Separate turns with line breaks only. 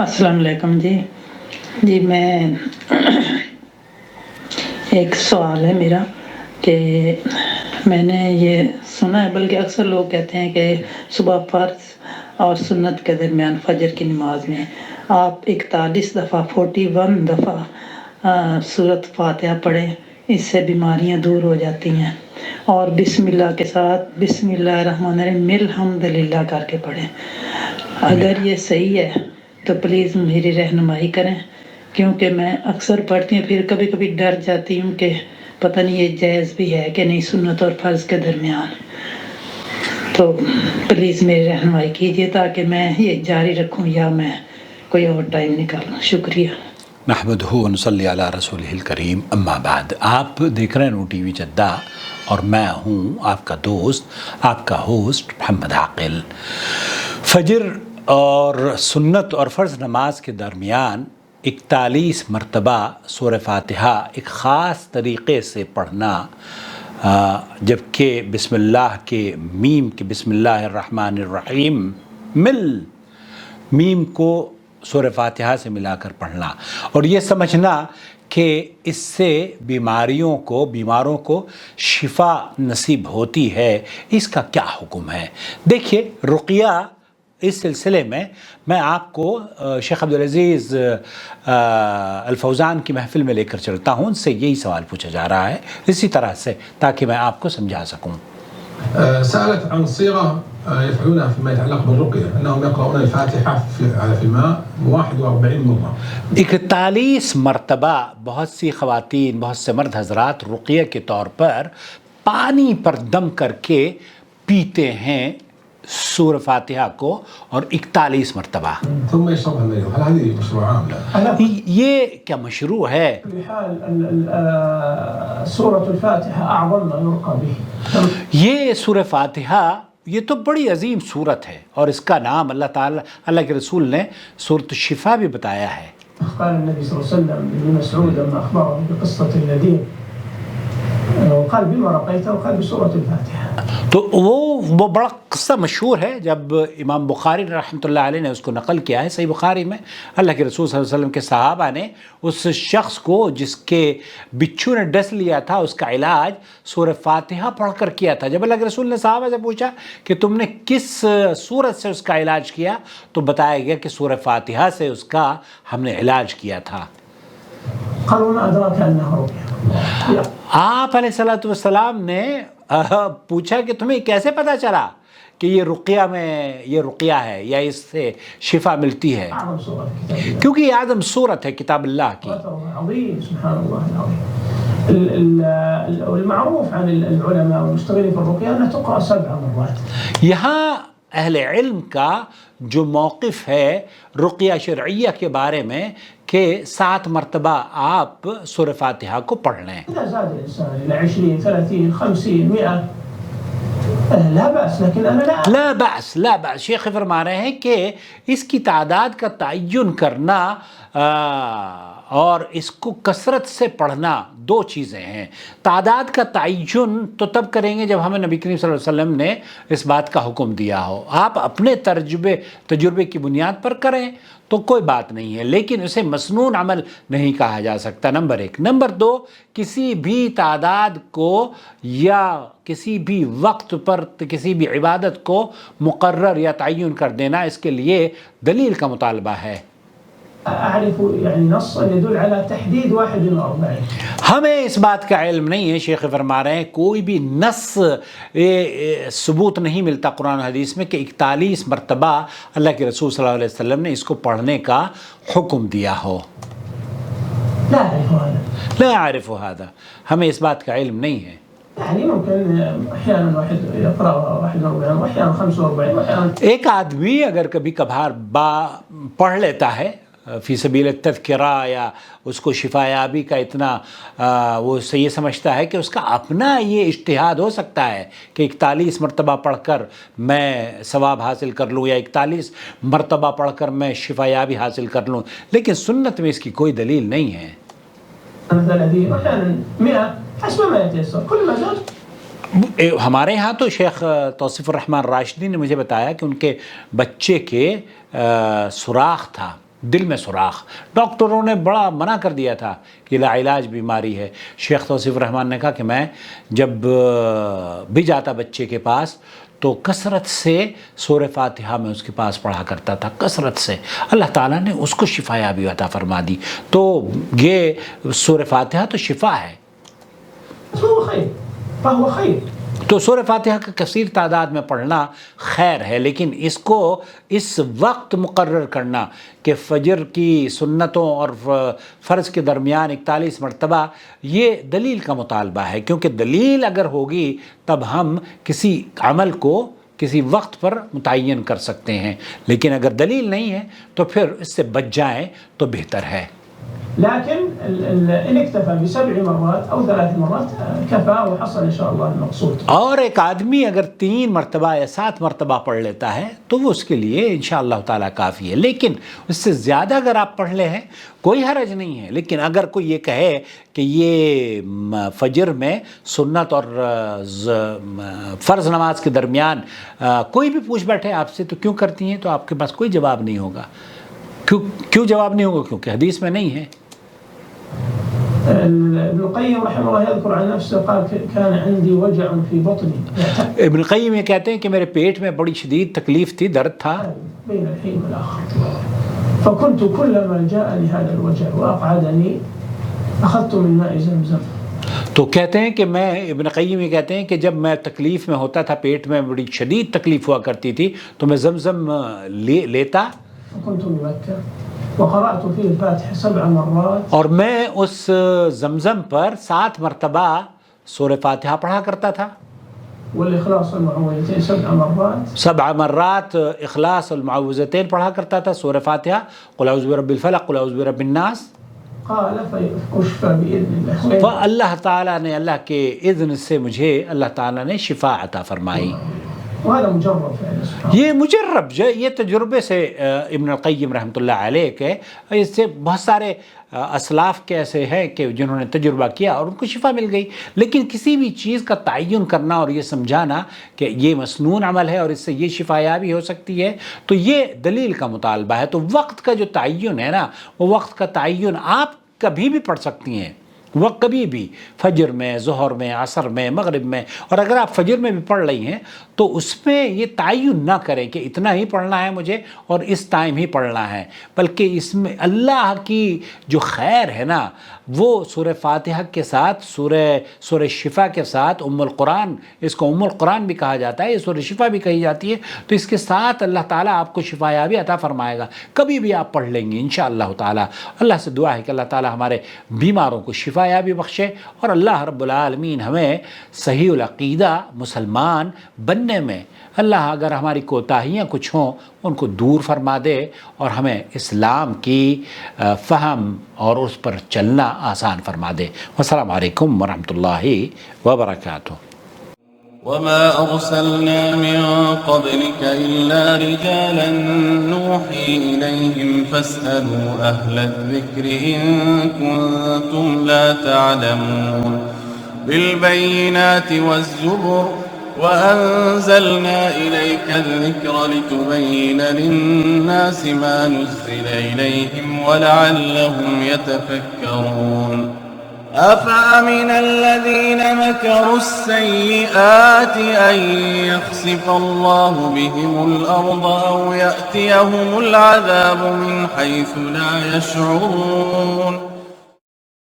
السلام علیکم جی میں ایک سوال ہے میرا کہ میں نے یہ سنا ہے، بلکہ اکثر لوگ کہتے ہیں کہ صبح فرض اور سنت کے درمیان فجر کی نماز میں آپ 41 دفعہ 41 دفعہ سورۃ فاتحہ پڑھیں، اس سے بیماریاں دور ہو جاتی ہیں، اور بسم اللہ کے ساتھ بسم اللہ الرحمن الرحیم الحمد للہ کر کے پڑھیں۔ اگر یہ صحیح ہے تو پلیز میری رہنمائی کریں، کیونکہ میں اکثر پڑھتی ہوں، پھر کبھی کبھی ڈر جاتی ہوں کہ پتہ نہیں یہ جائز بھی ہے کہ نہیں سنت اور فرض کے درمیان۔ تو پلیز میری رہنمائی کیجیے تاکہ میں یہ جاری رکھوں یا میں کوئی اور ٹائم نکالوں۔ شکریہ۔
نحمدہ و نصلی علی رسولہ الکریم، اما بعد۔ آپ دیکھ رہے ہیں نو ٹی وی جدہ اور میں ہوں آپ کا دوست، آپ کا ہوسٹ محمد عاقل۔ فجر اور سنت اور فرض نماز کے درمیان 41 مرتبہ سورہ فاتحہ ایک خاص طریقے سے پڑھنا، جبکہ بسم اللہ کے میم کے بسم اللہ الرحمن الرحیم میم کو سورہ فاتحہ سے ملا کر پڑھنا، اور یہ سمجھنا کہ اس سے بیماروں کو شفا نصیب ہوتی ہے، اس کا کیا حکم ہے؟ دیکھیے، رقیہ اس سلسلے میں آپ کو شیخ عبدالعزیز الفوزان کی محفل میں لے کر چلتا ہوں، ان سے یہی سوال پوچھا جا رہا ہے اسی طرح سے، تاکہ میں آپ کو سمجھا سکوں۔
سألت عن صيغة يفعلونها فيما يتعلق بالرقية، أنهم يقرؤون الفاتحة في الماء 41 مرة۔
41 مرتبہ بہت سی خواتین، بہت سے مرد حضرات رقیہ کے طور پر پانی پر دم کر کے پیتے ہیں سورہ فاتحہ کو، اور 41 مرتبہ۔
ثم يشربها المريض، هل هذه مشروعة أم لا؟
یہ کیا مشروع ہے؟
سورة الفاتحة أعظم ما يرقى به۔
یہ سورہ فاتحہ یہ تو بڑی عظیم سورت ہے، اور اس کا نام اللہ کے رسول نے سورۃ الشفا بھی بتایا ہے۔
قال النبي صلى الله عليه وسلم لابن مسعود لما أخبره بقصة النديم، قال بما رقيته؟ وقال بسورة الفاتحة۔
تو وہ بڑا قصہ مشہور ہے، جب امام بخاری رحمۃ اللہ علیہ نے اس کو نقل کیا ہے صحیح بخاری میں، اللہ کے رسول صلی اللہ علیہ وسلم کے صحابہ نے اس شخص کو جس کے بچھو نے ڈس لیا تھا، اس کا علاج سورہ فاتحہ پڑھ کر کیا تھا۔ جب اللہ کے رسول نے صحابہ سے پوچھا کہ تم نے کس سورت سے اس کا علاج کیا، تو بتایا گیا کہ سورہ فاتحہ سے اس کا ہم نے علاج کیا تھا۔
قالوا ما أدراك أنه رقية؟
آپ علیہ الصلوۃ والسلام نے پوچھا کہ تمہیں کیسے پتا چلا کہ یہ رقیہ ہے یا اس سے شفا ملتی ہے؟
أعظم سورة في كتاب الله،
کیونکہ یہ اعظم صورت ہے کتاب اللہ کی۔
عظيم سبحان الله العظيم۔ المعروف عن العلماء والمشتغلين في الرقية أنها تقرأ 7 مرات۔
یہاں اہل علم کا جو موقف ہے رقیہ شرعیہ کے بارے میں کہ 7 مرتبہ آپ سورہ فاتحہ کو پڑھ لیں۔
إذا زاد الإنسان إلى 20 30 50 100 لا بأس، لیکن أنا
لا بأس شیخ فرما رہے ہیں کہ اس کی تعداد کا تعین کرنا اور اس کو کثرت سے پڑھنا دو چیزیں ہیں۔ تعداد کا تعین تو تب کریں گے جب ہمیں نبی کریم صلی اللہ علیہ وسلم نے اس بات کا حکم دیا ہو۔ آپ اپنے تجربے کی بنیاد پر کریں تو کوئی بات نہیں ہے، لیکن اسے مسنون عمل نہیں کہا جا سکتا، نمبر 1۔ نمبر 2، کسی بھی تعداد کو یا کسی بھی وقت پر کسی بھی عبادت کو مقرر یا تعین کر دینا، اس کے لیے دلیل کا مطالبہ ہے۔
أعرف يعني نصا يدل على تحديد 41۔
ہمیں اس بات کا علم نہیں ہے، شیخ فرما رہے ہیں کوئی بھی نص ثبوت نہیں ملتا قرآن و حدیث میں کہ 41 مرتبہ اللہ کے رسول صلی اللہ علیہ وسلم نے اس کو پڑھنے کا حکم دیا ہو۔ لا أعرف هذا، ہمیں اس بات کا علم نہیں ہے۔
يعني ممكن أحيانا واحد يقرأ 41 وأحيانا 45 وأحيانا۔
ایک آدمی اگر کبھی کبھار پڑھ لیتا ہے فی سبیل التذکرہ، یا اس کو شفا یابی کا اتنا وہ یہ سمجھتا ہے کہ اس کا اپنا یہ اجتہاد ہو سکتا ہے کہ 41 مرتبہ پڑھ کر میں ثواب حاصل کر لوں یا 41 مرتبہ پڑھ کر میں شفا یابی حاصل کر لوں، لیکن سنت میں اس کی کوئی دلیل نہیں ہے۔ ہمارے ہاں تو شیخ توصیف الرحمن راشدی نے مجھے بتایا کہ ان کے بچے کے سوراخ تھا دل میں سوراخ. ڈاکٹروں نے بڑا منع کر دیا تھا کہ لاعلاج بیماری ہے. شیخ توصیف الرحمن نے کہا کہ میں جب بھی جاتا بچے کے پاس تو کثرت سے سورہ فاتحہ میں اس کے پاس پڑھا کرتا تھا، کثرت سے. اللہ تعالیٰ نے اس کو شفا یابی عطا فرما دی. تو یہ سورہ فاتحہ تو شفا ہے.
فهو خیر.
تو سورہ فاتحہ کا کثیر تعداد میں پڑھنا خیر ہے، لیکن اس کو اس وقت مقرر کرنا کہ فجر کی سنتوں اور فرض کے درمیان 41 مرتبہ، یہ دلیل کا مطالبہ ہے. کیونکہ دلیل اگر ہوگی تب ہم کسی عمل کو کسی وقت پر متعین کر سکتے ہیں، لیکن اگر دلیل نہیں ہے تو پھر اس سے بچ جائیں تو بہتر ہے.
لكن إن اكتفى ب7 مرات أو 3 مرات كفى وحصل إن شاء الله المقصود.
اور ایک آدمی اگر 3 مرتبہ یا 7 مرتبہ پڑھ لیتا ہے تو وہ اس کے لیے انشاءاللہ تعالیٰ کافی ہے. لیکن اس سے زیادہ اگر آپ پڑھ لے ہیں کوئی حرج نہیں ہے. لیکن اگر کوئی یہ کہے کہ یہ فجر میں سنت اور فرض نماز کے درمیان کوئی بھی پوچھ بیٹھے آپ سے تو کیوں کرتی ہیں، تو آپ کے پاس کوئی جواب نہیں ہوگا. کیوں جواب نہیں ہوگا؟ کیونکہ حدیث میں نہیں ہے.
ابن القيم رحمه الله يذكر عن نفسه قال كان عندي وجع في بطني.
ابن القیم یہ کہتے ہیں کہ میرے پیٹ میں بڑی شدید تکلیف تھی، درد تھا.
بين الحين والآخر فكنت كلما جاءني هذا الوجع وأقعدني أخذت من ماء زمزم.
تو کہتے ہیں کہ میں، ابن قیم یہ کہتے ہیں کہ جب میں تکلیف میں ہوتا تھا، پیٹ میں بڑی شدید تکلیف ہوا کرتی تھی، تو میں زمزم لیتا
كنت مبكر وقرأت فيه الفاتحة 7 مرات.
اور میں اس زمزم پر 7 مرتبہ سورہ فاتحہ پڑھا کرتا تھا.
والإخلاص والمعوذتين 7 مرات.
7 مرات اخلاص المعوذتين پڑھا کرتا تھا سورہ فاتحہ. قل اعوذ برب الفلق، قل اعوذ برب الناس.
قال فأشفى بإذن الله.
فاللہ تعالیٰ نے، اللہ کے اذن سے مجھے اللہ تعالیٰ نے شفا عطا فرمائی.
وهذا مجرب فعلا.
یہ مجرب جو یہ تجربے سے ابن القیم رحمۃ اللہ علیہ کے، اس سے بہت سارے اسلاف کے ایسے ہیں کہ جنہوں نے تجربہ کیا اور ان کو شفا مل گئی. لیکن کسی بھی چیز کا تعین کرنا اور یہ سمجھانا کہ یہ مسنون عمل ہے اور اس سے یہ شفا یابی ہو سکتی ہے، تو یہ دلیل کا مطالبہ ہے. تو وقت کا جو تعین ہے نا، وہ وقت کا تعین آپ کبھی بھی پڑھ سکتی ہیں، وہ کبھی بھی، فجر میں، ظہر میں، عصر میں، مغرب میں. اور اگر آپ فجر میں بھی پڑھ رہی ہیں تو اس میں یہ تعین نہ کریں کہ اتنا ہی پڑھنا ہے مجھے اور اس ٹائم ہی پڑھنا ہے، بلکہ اس میں اللہ کی جو خیر ہے نا، وہ سورہ فاتحہ کے ساتھ سورہ شفا کے ساتھ القرآن، اس کو القرآن بھی کہا جاتا ہے، یہ سورہ شفا بھی کہی جاتی ہے. تو اس کے ساتھ اللہ تعالیٰ آپ کو شفا یابی عطا فرمائے گا. کبھی بھی آپ پڑھ لیں گے انشاءاللہ تعالیٰ. اللہ سے دعا ہے کہ اللہ تعالیٰ ہمارے بیماروں کو شفا یابی بخشے، اور اللہ رب العالمین ہمیں صحیح العقیدہ مسلمان بننے میں، اللہ اگر ہماری کوتاہیاں کچھ ہوں ان کو دور فرما دے اور ہمیں اسلام کی فہم اور اس پر چلنا آسان فرما دے. والسلام علیکم ورحمۃ اللہ وبرکاتہ.
وما أرسلنا من قبلك إلا رجالا نوحي إليهم فاسألوا أهل الذكر إن كنتم لا تعلمون. بالبينات والزبر وأنزلنا إليك الذكر لتبين للناس ما نزل إليهم ولعلهم يتفكرون. أفأمن الذين مكروا السيئات أن يخسف الله بهم الأرض أو يأتيهم العذاب من حيث لا يشعرون.